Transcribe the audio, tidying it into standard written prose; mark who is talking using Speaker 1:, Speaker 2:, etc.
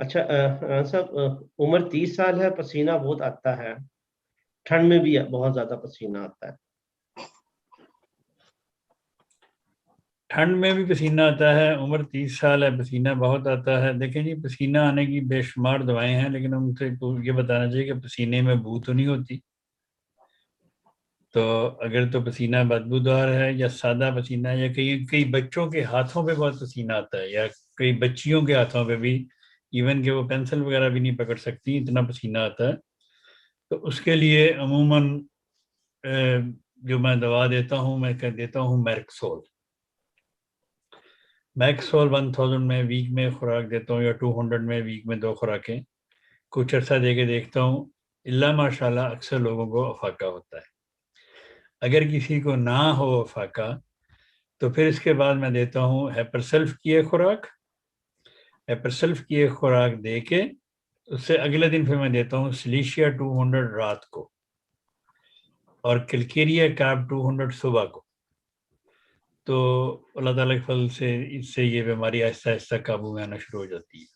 Speaker 1: اچھا صاحب، عمر 30 سال ہے، پسینہ بہت آتا ہے، ٹھنڈ میں بھی بہت زیادہ پسینہ آتا ہے۔
Speaker 2: ٹھنڈ میں بھی پسینہ آتا ہے، عمر 30 سال ہے، پسینہ بہت آتا ہے۔ دیکھیں جی، پسینہ آنے کی بے شمار دوائیں ہیں، لیکن ان سے یہ بتانا چاہیے کہ پسینے میں بو تو نہیں ہوتی۔ تو اگر تو پسینہ بدبودار ہے یا سادہ پسینہ ہے، یا کئی بچوں کے ہاتھوں پہ بہت پسینہ آتا ہے، یا کئی بچیوں کے ہاتھوں پہ بھی، ایون کہ وہ پینسل وغیرہ بھی نہیں پکڑ سکتی، اتنا پسینہ آتا ہے، تو اس کے لیے عموماً جو میں دوا دیتا ہوں، میں کہہ دیتا ہوں میرکسول 1000 میں ویک میں خوراک دیتا ہوں، یا 200 میں ویک میں 2 خوراکیں، کچھ عرصہ دے کے دیکھتا ہوں۔ اللہ ماشاء اللہ اکثر لوگوں کو افاقہ ہوتا ہے۔ اگر کسی کو نہ ہو افاقہ تو پھر اس کے بعد میں دیتا ہوں ہیپرسلف کی ایک خوراک، ہیپرسلف کی ایک خوراک دے کے اس سے اگلے دن پھر میں دیتا ہوں سلیشیا 200 رات کو، اور کلکیریا کیپ 200 صبح کو۔ تو اللہ تعالیٰ کے فضل سے اس سے یہ بیماری آہستہ آہستہ قابو میں آنا شروع ہو جاتی ہے۔